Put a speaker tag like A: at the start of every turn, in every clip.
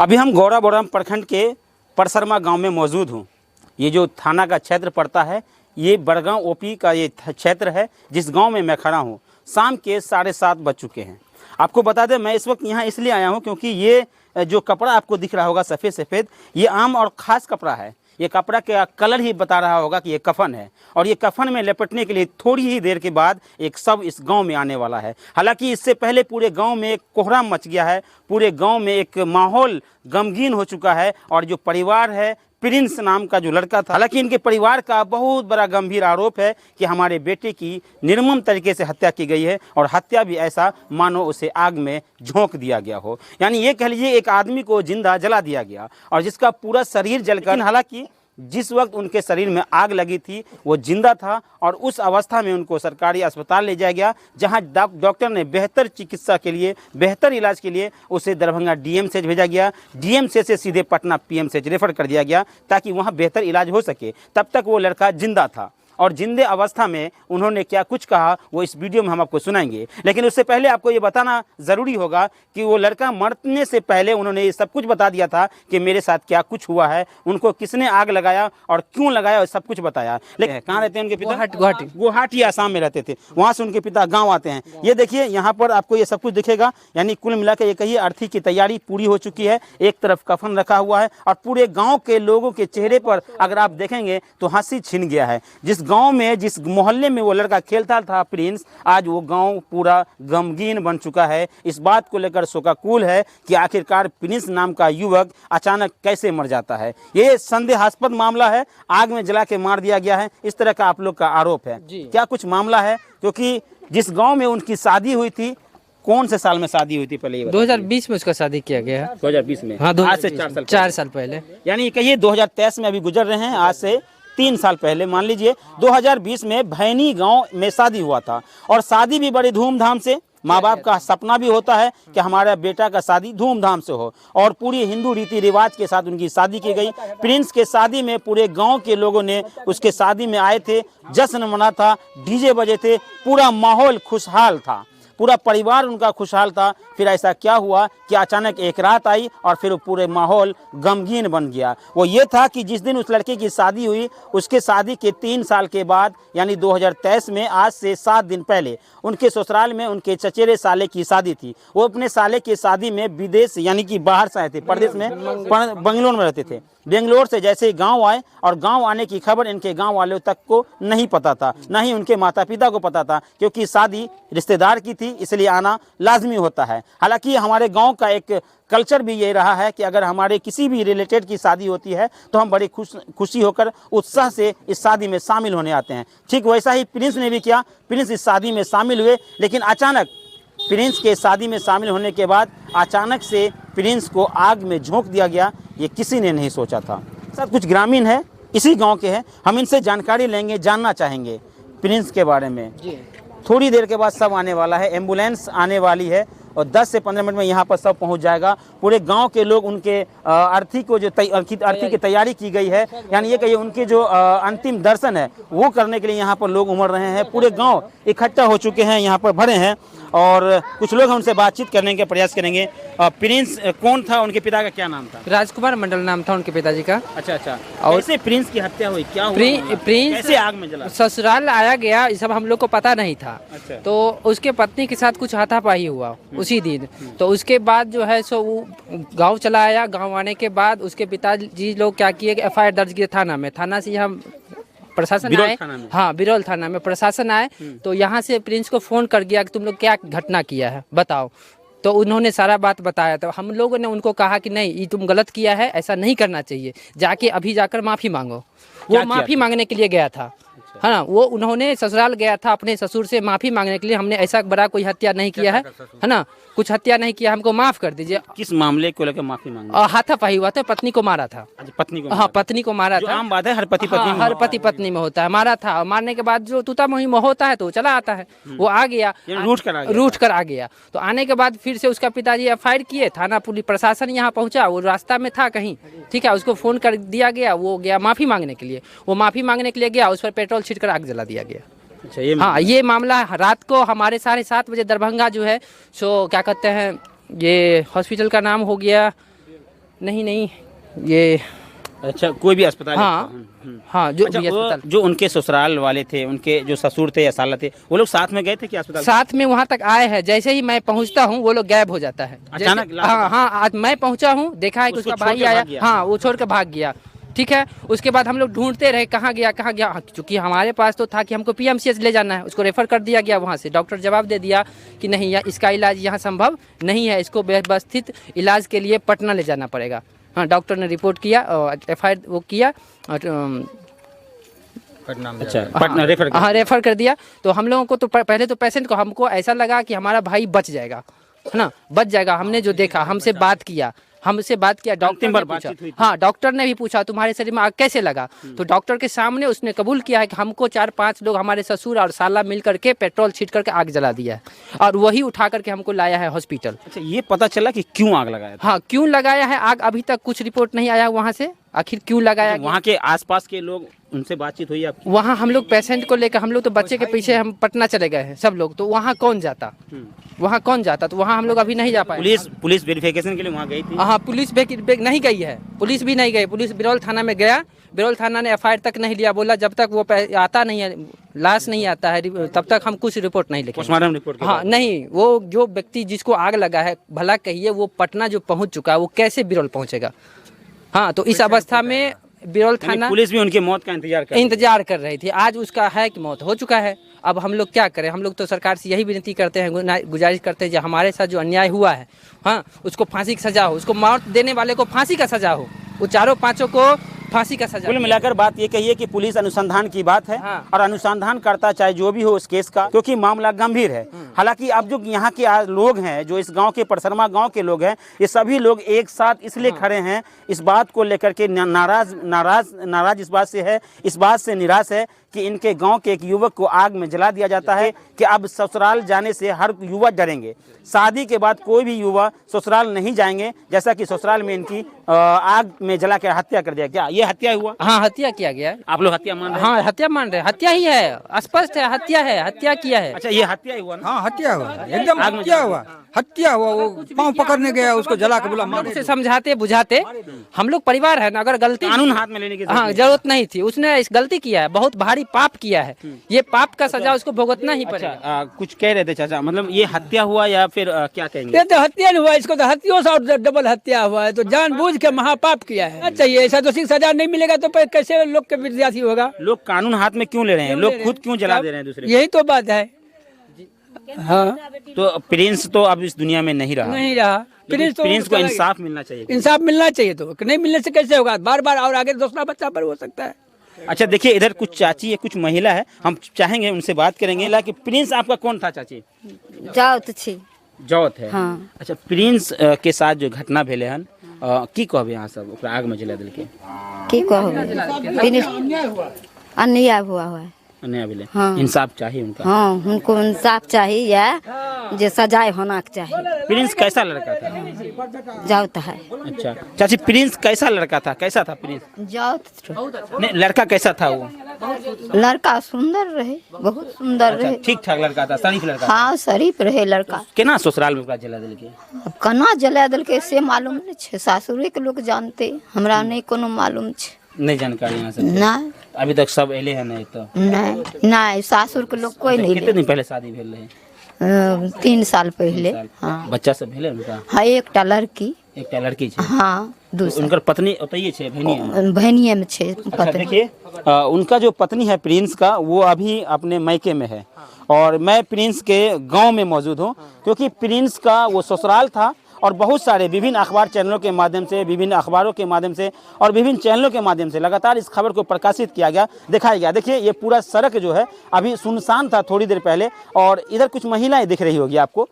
A: अभी हम गौराबोराम प्रखंड के परसरमा गांव में मौजूद हूँ। ये जो थाना का क्षेत्र पड़ता है, ये बड़गांव ओपी का ये क्षेत्र है जिस गांव में मैं खड़ा हूँ। शाम के 7:30 बज चुके हैं। आपको बता दें, मैं इस वक्त यहाँ इसलिए आया हूँ क्योंकि ये जो कपड़ा आपको दिख रहा होगा सफ़ेद सफ़ेद, ये आम और ख़ास कपड़ा है। ये कपड़ा का कलर ही बता रहा होगा कि ये कफन है, और ये कफन में लपेटने के लिए थोड़ी ही देर के बाद एक शव इस गांव में आने वाला है। हालांकि इससे पहले पूरे गांव में एक कोहराम मच गया है, पूरे गांव में एक माहौल गमगीन हो चुका है। और जो परिवार है, प्रिंस नाम का जो लड़का था, हालांकि इनके परिवार का बहुत बड़ा गंभीर आरोप है कि हमारे बेटे की निर्मम तरीके से हत्या की गई है, और हत्या भी ऐसा मानो उसे आग में झोंक दिया गया हो। यानी ये कह लीजिए एक आदमी को जिंदा जला दिया गया, और जिसका पूरा शरीर जलकर, हालांकि जिस वक्त उनके शरीर में आग लगी थी वो जिंदा था, और उस अवस्था में उनको सरकारी अस्पताल ले जाया गया, जहां डॉक्टर ने बेहतर चिकित्सा के लिए, बेहतर इलाज के लिए उसे दरभंगा डीएमसीएच भेजा गया। डीएमसीएच से सीधे पटना पीएमसीएच रेफर कर दिया गया ताकि वहां बेहतर इलाज हो सके। तब तक वो लड़का जिंदा था, और जिंदे अवस्था में उन्होंने क्या कुछ कहा वो इस वीडियो में हम आपको सुनाएंगे। लेकिन उससे पहले आपको ये बताना ज़रूरी होगा कि वो लड़का मरने से पहले उन्होंने ये सब कुछ बता दिया था कि मेरे साथ क्या कुछ हुआ है, उनको किसने आग लगाया और क्यों लगाया, और सब कुछ बताया। लेकिन कहाँ रहते हैं उनके पिता? गुवाहाटी आसाम में रहते थे। वहाँ से उनके पिता गाँव आते हैं। ये देखिए, यहाँ पर आपको ये सब कुछ दिखेगा। यानी कुल मिलाकर ये कहिए अर्थी की तैयारी पूरी हो चुकी है। एक तरफ कफन रखा हुआ है, और पूरे गाँव के लोगों के चेहरे पर अगर आप देखेंगे तो हंसी छिन गया है। जिस गांव में, जिस मोहल्ले में वो लड़का खेलता था प्रिंस, आज वो गांव पूरा गमगीन बन चुका है। इस बात को लेकर शोकाकुल है कि आखिरकार प्रिंस नाम का युवक अचानक कैसे मर जाता है। ये संदेहास्पद मामला है, आग में जला के मार दिया गया है, इस तरह का आप लोग का आरोप है। क्या कुछ मामला है? क्योंकि जिस गाँव में उनकी शादी हुई थी, कौन से साल में शादी हुई थी पहले?
B: 2020 में उसका शादी किया गया है।
A: 2020 में?
B: हाँ,
A: आज से 4
B: साल पहले।
A: यानी कहिए 2023 में अभी गुजर रहे हैं, आज से 3 साल पहले मान लीजिए 2020 में भैनी गांव में शादी हुआ था। और शादी भी बड़ी धूमधाम से, माँ बाप का सपना भी होता है कि हमारा बेटा का शादी धूमधाम से हो, और पूरी हिंदू रीति रिवाज के साथ उनकी शादी की गई। प्रिंस के शादी में पूरे गांव के लोगों ने उसके शादी में आए थे, जश्न मना था, डीजे बजे थे, पूरा माहौल खुशहाल था, पूरा परिवार उनका खुशहाल था। फिर ऐसा क्या हुआ कि अचानक एक रात आई और फिर पूरे माहौल गमगीन बन गया। वो ये था कि जिस दिन उस लड़के की शादी हुई, उसके शादी के 3 साल के बाद, यानी 2023 में, आज से 7 दिन पहले, उनके ससुराल में उनके चचेरे साले की शादी थी। वो अपने साले की शादी में विदेश, यानी कि बाहर से आए थे, प्रदेश में, बेंगलोर में रहते थे। बेंगलोर से जैसे ही गाँव आए, और गाँव आने की खबर इनके गाँव वालों तक को नहीं पता था, न ही उनके माता पिता को पता था, क्योंकि शादी रिश्तेदार की थी, इसलिए आना लाजमी होता है। हालांकि हमारे गांव का एक कल्चर भी ये रहा है कि अगर हमारे किसी भी रिलेटेड की शादी होती है तो हम बड़ी खुशी होकर उत्साह से इस शादी में शामिल होने आते हैं। ठीक वैसा ही प्रिंस ने भी किया। प्रिंस इस शादी में शामिल हुए, लेकिन अचानक प्रिंस के शादी में शामिल होने के बाद अचानक से प्रिंस को आग में झोंक दिया गया। ये किसी ने नहीं सोचा था। सब कुछ ग्रामीण है, इसी गाँव के हैं, हम इनसे जानकारी लेंगे, जानना चाहेंगे प्रिंस के बारे में। थोड़ी देर के बाद सब आने वाला है, एम्बुलेंस आने वाली है, और 10 से 15 मिनट में यहाँ पर सब पहुँच जाएगा। पूरे गांव के लोग, उनके अर्थी को जो अर्थी की तैयारी की गई है, यानी ये कहिए उनके जो अंतिम दर्शन है वो करने के लिए यहाँ पर लोग उमड़ रहे हैं। पूरे गांव इकट्ठा हो चुके हैं, यहाँ पर भरे हैं, और कुछ लोग उनसे बातचीत करने का प्रयास करेंगे। प्रिंस कौन था? उनके पिता का क्या नाम था?
B: राजकुमार मंडल नाम था उनके पिताजी का।
A: अच्छा। और कैसे प्रिंस की हत्या हुई? क्या हुआ?
B: प्रिंस
A: कैसे आग में जला?
B: ससुराल आया गया, ये सब हम लोग को पता नहीं था।
A: अच्छा।
B: तो उसके पत्नी के साथ कुछ हाथापाई हुआ उसी दिन। तो उसके बाद जो है सो वो गाँव चला आया। गाँव आने के बाद उसके पिताजी लोग क्या किए कि FIR दर्ज किए थाना में। थाना से हम प्रशासन आए, हाँ, बिरौल थाना में प्रशासन आए। तो यहाँ से प्रिंस को फोन कर गया कि तुम लोग क्या घटना किया है, बताओ। तो उन्होंने सारा बात बताया। तो हम लोगों ने उनको कहा कि नहीं, ये तुम गलत किया है, ऐसा नहीं करना चाहिए, जाके अभी जाकर माफ़ी मांगो। वो माफ़ी मांगने के लिए गया था, है ना। वो उन्होंने ससुराल गया था अपने ससुर से माफ़ी मांगने के लिए, हमने ऐसा बड़ा कोई हत्या नहीं किया है ना, कुछ हत्या नहीं किया, हमको माफ़ कर दीजिए।
A: किस मामले को लेकर माफी मांगी?
B: हाथापाई हुआ था, पत्नी को मारा था।
A: पत्नी को?
B: हाँ, पत्नी को मारा था।
A: आम बात है, हर पति पत्नी में,
B: हर पति पत्नी में होता है। मारा था, मारने के बाद जो तूता मुहिम होता है तो चला आता है। वो आ गया, रूठ कर आ गया। तो आने के बाद फिर से उसका पिताजी FIR किए, थाना पुलिस प्रशासन यहाँ पहुँचा। वो रास्ता में था कहीं, ठीक है, उसको फोन कर दिया गया, वो गया माफ़ी मांगने के लिए। वो माफ़ी मांगने के लिए गया, उस पर पेट्रोल छींट कर आग जला दिया गया।
A: अच्छा, ये
B: हाँ, ये मामला रात को हमारे 7:30 बजे दरभंगा जो है सो क्या कहते हैं, ये हॉस्पिटल का नाम हो गया नहीं नहीं, ये
A: अच्छा, कोई भी अस्पताल?
B: हाँ हाँ, जो
A: अच्छा,
B: भी अस्पताल,
A: जो उनके ससुराल वाले थे, उनके जो ससुर थे या साला थे, वो लोग साथ में गए थे कि अस्पताल?
B: साथ में वहाँ तक आए हैं। जैसे ही मैं पहुँचता हूँ वो लोग गायब हो जाता है
A: अचानक?
B: जैसे- हाँ हाँ, आज मैं पहुँचा हूँ, देखा है कि
A: उसको
B: उसका
A: छोड़
B: भाई
A: के
B: आया,
A: भाग गया?
B: हाँ वो छोड़ के भाग गया। ठीक है, उसके बाद हम लोग ढूंढते रहे कहाँ गया कहाँ गया, क्योंकि हमारे पास तो था कि हमको पीएमसीएच ले जाना है, उसको रेफर कर दिया गया। वहाँ से डॉक्टर जवाब दे दिया कि नहीं, इसका इलाज यहाँ संभव नहीं है, इसको व्यवस्थित इलाज के लिए पटना ले जाना पड़ेगा। हाँ, डॉक्टर ने रिपोर्ट किया और FIR वो किया और
A: अच्छा, पटना रेफर कर?
B: हाँ, रेफर कर दिया। तो हम लोगों को तो पहले तो पेशेंट को हमको ऐसा लगा कि हमारा भाई बच जाएगा, है ना, बच जाएगा। हमने जो देखा, हमसे बात किया डॉक्टर
A: अंतिम
B: ने
A: बार
B: पूछा,
A: बातचीत हुई थी?
B: हाँ डॉक्टर ने भी पूछा तुम्हारे शरीर में आग कैसे लगा, तो डॉक्टर के सामने उसने कबूल किया है कि हमको 4-5 लोग हमारे ससुर और साला मिल करके पेट्रोल छीट करके आग जला दिया है और वही उठा करके हमको लाया है हॉस्पिटल।
A: अच्छा, ये पता चला कि क्यों आग लगाया था?
B: हाँ, क्यों लगाया है आग, अभी तक कुछ रिपोर्ट नहीं आया वहाँ से, आखिर क्यों लगाया गया।
A: वहाँ के आसपास के लोग, उनसे बातचीत हुई आपकी?
B: वहाँ हम लोग पेशेंट को लेकर, हम लोग तो बच्चे के पीछे हम पटना चले गए हैं सब लोग, तो वहाँ कौन जाता, तो वहाँ हम लोग अभी नहीं जा पाए।
A: पुलिस वेरिफिकेशन के लिए वहाँ गई थी?
B: हाँ, पुलिस नहीं गई है, पुलिस भी नहीं गई। पुलिस बिरौल थाना में गया, बिरौल थाना ने FIR तक नहीं लिया, बोला जब तक वो आता नहीं है, लाश नहीं आता है तब तक हम कुछ रिपोर्ट नहीं लिखेंगे।
A: पोस्टमार्टम रिपोर्ट के
B: हाँ
A: बाद?
B: नहीं, वो जो व्यक्ति जिसको आग लगा है, भला कहिए वो पटना जो पहुँच चुका है, वो कैसे बिरौल पहुँचेगा। हाँ, तो इस अवस्था में बिरौल थाना,
A: पुलिस भी उनकी मौत का इंतजार
B: कर रही थी। आज उसका है कि मौत हो चुका है। अब हम लोग क्या करें, हम लोग तो सरकार से यही विनती करते हैं, गुजारिश करते हैं, जो हमारे साथ जो अन्याय हुआ है, हाँ उसको फांसी की सजा हो, उसको मौत देने वाले को फांसी का सजा हो, वो 4-5 को फांसी का सजा।
A: कुल मिलाकर बात ये कहिए कि पुलिस अनुसंधान की बात है।
B: हाँ।
A: और अनुसंधान करता चाहे जो भी हो उस केस का, क्योंकि मामला गंभीर है। हालांकि अब जो यहाँ के लोग हैं, जो इस गांव के परसरमा गांव के लोग हैं, ये सभी लोग एक साथ इसलिए खड़े हैं, इस बात को लेकर के नाराज इस बात से निराश है कि इनके गांव के एक युवक को आग में जला दिया जाता है कि अब ससुराल जाने से हर युवा डरेंगे। शादी के बाद कोई भी युवा ससुराल नहीं जाएंगे, जैसा कि ससुराल में इनकी आग में जला कर हत्या कर दिया। क्या ये हत्या हुआ?
B: हाँ, हत्या किया गया है।
A: आप लोग हत्या मान रहे हैं?
B: हाँ, हत्या मान रहे हैं, हत्या ही है, स्पष्ट है, हत्या किया है।
A: अच्छा, ये हत्या ही हुआ ना?
C: हाँ, हत्या हुआ, एकदम हत्या हुआ। वो पाँव पकड़ने गया, उसको जला के बोला मार।
B: उसे समझाते बुझाते, हम लोग परिवार है ना, अगर गलती
A: कानून हाथ में लेने की
B: जरूरत नहीं थी, उसने इस गलती किया है, बहुत भारी पाप किया है, ये पाप का सजा उसको भुगतना ही पड़ेगा।
A: कुछ कह रहे थे चाचा, मतलब ये हत्या हुआ या फिर क्या कहेंगे?
D: ये तो हत्या नहीं हुआ, इसको तो हत्या से और डबल हत्या हुआ है, तो जानबूझ के महापाप किया है। चाहिए ऐसा तो सजा नहीं मिलेगा तो कैसे लोग के विद्यार्थी होगा।
A: लोग कानून हाथ में क्यों ले रहे हैं? लोग खुद क्यों जला दे रहे हैं दूसरे?
D: यही तो बात है। हाँ,
A: तो प्रिंस तो अब इस दुनिया में नहीं रहा। प्रिंस को इंसाफ मिलना चाहिए।
D: इंसाफ मिलना चाहिए, तो नहीं मिलने से कैसे होगा, बार बार और आगे दूसरा बच्चा पर हो सकता है।
A: अच्छा, देखिए इधर कुछ चाची है, कुछ महिला है, हम चाहेंगे उनसे बात करेंगे कि प्रिंस आपका कौन था चाची? जौत है।
E: हाँ।
A: अच्छा, प्रिंस के साथ जो घटना भेले हन, की कहबे यहाँ सब ओकरा आग में जला दिल के?
E: की अन्याय हुआ है।
A: अन्याय भेले।
E: हाँ।
A: इंसाफ चाहिए उनका।
E: हाँ, उनको इंसाफ चाहिए या जो सजाए होना चाहिए।
A: प्रिंस कैसा लड़का था?
E: जाउत है।
A: अच्छा चाची, प्रिंस कैसा लड़का था? कैसा था प्रिंस?
E: जाउत
A: नहीं, लड़का कैसा था वो?
E: लड़का सुंदर रहे, बहुत सुंदर रहे।
A: ठीक ठाक लड़का था, शरीफ लड़का?
E: हाँ, शरीफ रहे लड़का।
A: केना ससुराल में जला दिल के?
E: अब कना जला दिल के से मालूम नहीं छे, सासुरे के लोग जानते, हमरा नहीं कोनो मालूम छे।
A: नहीं जानकारी यहाँ से?
E: नहीं,
A: अभी तक सब एले है नहीं तो?
E: नहीं, सासुर के लोग कोई नहीं।
A: कितने दिन पहले शादी भेल रहे?
E: 3 साल पहले। हाँ।
A: बच्चा सब भेले उनका?
E: हाँ, एकटा लड़की।
A: एकटा लड़की छे?
E: हाँ, दूसरा
A: उनकर पत्नी ओतइये छे,
E: भैनिये में छे
A: अच्छा,
E: पत्नी।
A: देखिए उनका जो पत्नी है प्रिंस का, वो अभी अपने मायके में है और मैं प्रिंस के गांव में मौजूद हूं, क्योंकि प्रिंस का वो ससुराल था और बहुत सारे विभिन्न अखबार चैनलों के माध्यम से, विभिन्न अखबारों के माध्यम से और विभिन्न चैनलों के माध्यम से लगातार इस खबर को प्रकाशित किया गया, दिखाया गया। देखिए ये पूरा सड़क जो है अभी सुनसान था थोड़ी देर पहले, और इधर कुछ महिलाएं दिख रही होगी आपको,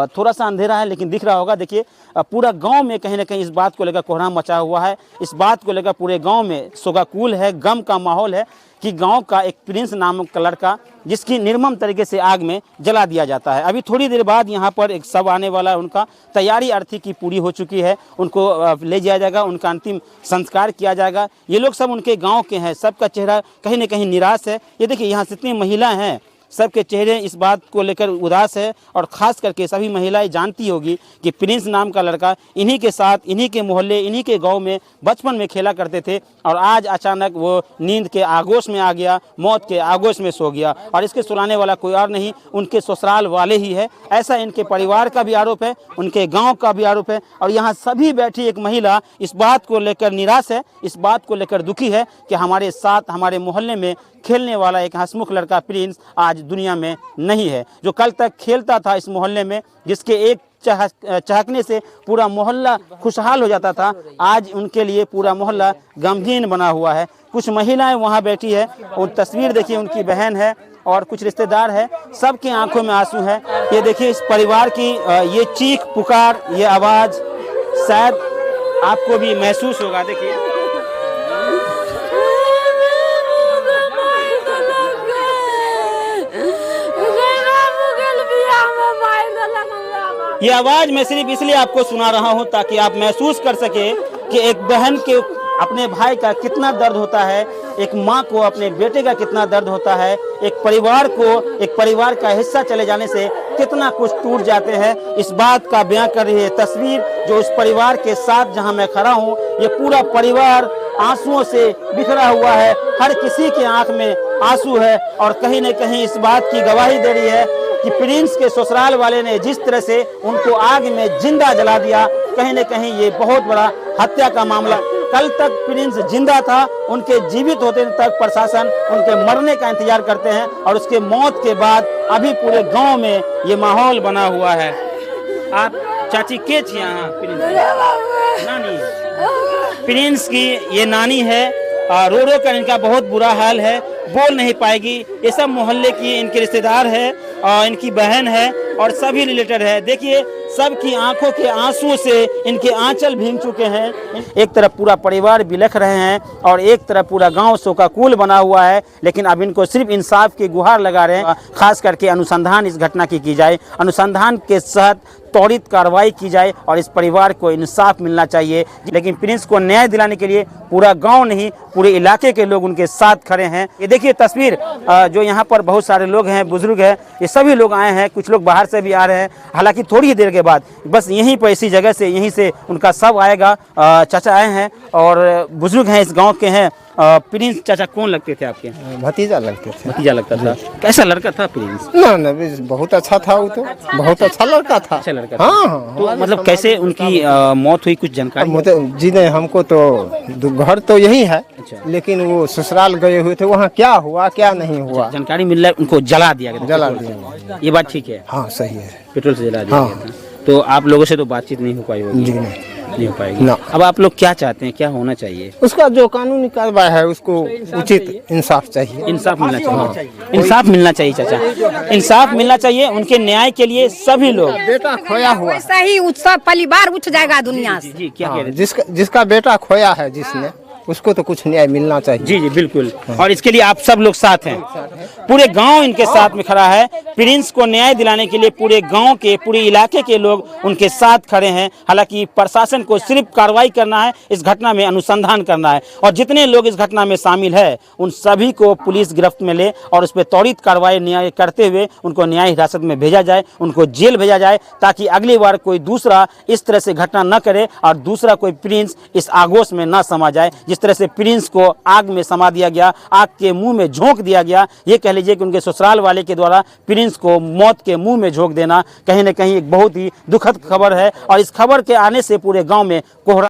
A: थोड़ा सा अंधेरा है लेकिन दिख रहा होगा। देखिए पूरा गांव में कहीं ना कहीं इस बात को लेकर कोहराम मचा हुआ है, इस बात को लेकर पूरे गांव में शोकाकुल है, गम का माहौल है कि गांव का एक प्रिंस नामक का लड़का जिसकी निर्मम तरीके से आग में जला दिया जाता है। अभी थोड़ी देर बाद यहां पर एक शव आने वाला है, उनका तैयारी अर्थी की पूरी हो चुकी है, उनको ले जाया जाएगा, उनका अंतिम संस्कार किया जाएगा। ये लोग सब उनके गाँव के हैं, सबका चेहरा कहीं ना कहीं निराश है। ये देखिए यहाँ जितनी महिला हैं सबके चेहरे इस बात को लेकर उदास है। और ख़ास करके सभी महिलाएं जानती होगी कि प्रिंस नाम का लड़का इन्हीं के साथ, इन्हीं के मोहल्ले, इन्हीं के गांव में बचपन में खेला करते थे और आज अचानक वो नींद के आगोश में आ गया, मौत के आगोश में सो गया। और इसके सुलाने वाला कोई और नहीं, उनके ससुराल वाले ही है। ऐसा इनके परिवार का भी आरोप है, उनके गाँव का भी आरोप है। और यहाँ सभी बैठी एक महिला इस बात को लेकर निराश है, इस बात को लेकर दुखी है कि हमारे साथ, हमारे मोहल्ले में खेलने वाला एक हंसमुख लड़का प्रिंस आज दुनिया में नहीं है। जो कल तक खेलता था इस मोहल्ले में, जिसके एक चहकने से पूरा मोहल्ला खुशहाल हो जाता था, आज उनके लिए पूरा मोहल्ला गमगीन बना हुआ है। कुछ महिलाएं वहां बैठी है, उन तस्वीर देखिए, उनकी बहन है और कुछ रिश्तेदार है, सबकी आंखों में आंसू है। ये देखिए इस परिवार की ये चीख पुकार, ये आवाज़ शायद आपको भी महसूस होगा। देखिए ये आवाज़ मैं सिर्फ इसलिए आपको सुना रहा हूं ताकि आप महसूस कर सके कि एक बहन के अपने भाई का कितना दर्द होता है, एक माँ को अपने बेटे का कितना दर्द होता है, एक परिवार को, एक परिवार का हिस्सा चले जाने से कितना कुछ टूट जाते हैं। इस बात का बयां कर रही है तस्वीर जो उस परिवार के साथ जहां मैं खड़ा हूं। ये पूरा परिवार आंसुओं से बिखरा हुआ है, हर किसी के आंख में आंसू है और कहीं न कहीं इस बात की गवाही दे रही है कि प्रिंस के ससुराल वाले ने जिस तरह से उनको आग में जिंदा जला दिया, कहीं न कहीं ये बहुत बड़ा हत्या का मामला। कल तक प्रिंस जिंदा था, उनके जीवित होते तक प्रशासन उनके मरने का इंतजार करते हैं और उसके मौत के बाद अभी पूरे गांव में ये माहौल बना हुआ है। आप चाची के थी यहाँ? नानी प्रिंस की ये नानी है और रो रो कर इनका बहुत बुरा हाल है, बोल नहीं पाएगी। ये सब मोहल्ले की इनके रिश्तेदार है और इनकी बहन है और सभी रिलेटेड है। देखिए सबकी आंखों के आंसू से इनके आंचल भीग चुके हैं। एक तरफ पूरा परिवार बिलख रहे हैं और एक तरफ पूरा गांव शोकाकुल बना हुआ है, लेकिन अब इनको सिर्फ इंसाफ की गुहार लगा रहे हैं। खास करके अनुसंधान इस घटना की जाए, अनुसंधान के साथ त्वरित कार्रवाई की जाए और इस परिवार को इंसाफ मिलना चाहिए। लेकिन प्रिंस को न्याय दिलाने के लिए पूरा गांव नहीं, पूरे इलाके के लोग उनके साथ खड़े हैं। ये देखिए तस्वीर, जो यहाँ पर बहुत सारे लोग हैं, बुजुर्ग हैं, ये सभी लोग आए हैं, कुछ लोग बाहर से भी आ रहे हैं। हालांकि थोड़ी ही देर के बाद बस यहीं पर इसी जगह से, यहीं से उनका शव आएगा। चाचा आए हैं और बुजुर्ग हैं, इस गाँव के हैं। प्रिंस चाचा कौन लगते थे आपके?
F: भतीजा लगते थे।
A: भतीजा लगता था। कैसा लड़का था प्रिंस?
F: ना बहुत अच्छा था, वो तो बहुत अच्छा लड़का था।
A: अच्छा लड़का था।
F: हाँ,
A: तो मतलब कैसे उनकी मौत हुई, कुछ जानकारी?
F: जी नहीं, हमको तो घर तो यही है, लेकिन वो ससुराल गए हुए थे, वहाँ क्या हुआ क्या नहीं हुआ
A: जानकारी मिल रहा है। उनको जला दिया गया?
F: जला दिया।
A: ये बात ठीक है?
F: हाँ सही है,
A: पेट्रोल से जला दिया गया था। तो आप लोगों से तो बातचीत नहीं हो पाई होगी?
F: जी
A: नहीं हो पाएगी
F: ना।
A: अब आप लोग क्या चाहते हैं, क्या होना चाहिए?
F: उसका जो कानूनी कार्रवाई है उसको उचित इंसाफ चाहिए।
A: इंसाफ मिलना चाहिए। इंसाफ मिलना चाहिए चाचा, इंसाफ मिलना चाहिए। उनके न्याय के लिए सभी लोग।
F: बेटा खोया हुआ,
G: वैसा ही उत्सव परिवार उठ जाएगा दुनिया से।
A: जी क्या कह रहे थे?
F: जिसका बेटा खोया है, जिसने, उसको तो कुछ न्याय मिलना चाहिए।
A: जी बिल्कुल। और इसके लिए आप सब लोग साथ हैं, पूरे गांव इनके साथ में खड़ा है। प्रिंस को न्याय दिलाने के लिए पूरे गांव के, पूरे इलाके के लोग उनके साथ खड़े हैं। हालांकि प्रशासन को सिर्फ कार्रवाई करना है, इस घटना में अनुसंधान करना है और जितने लोग इस घटना में शामिल है उन सभी को पुलिस गिरफ्त में ले और उस पर त्वरित कार्रवाई न्याय करते हुए उनको न्याय हिरासत में भेजा जाए, उनको जेल भेजा जाए, ताकि अगली बार कोई दूसरा इस तरह से घटना न करे और दूसरा कोई प्रिंस इस आगोश में न समा जाए। जिस तरह से प्रिंस को आग में समा दिया गया, आग के मुंह में झोंक दिया गया, ये कह लीजिए कि उनके ससुराल वाले के द्वारा प्रिंस को मौत के मुंह में झोंक देना कहीं न कहीं एक बहुत ही दुखद खबर है और इस खबर के आने से पूरे गांव में कोहरा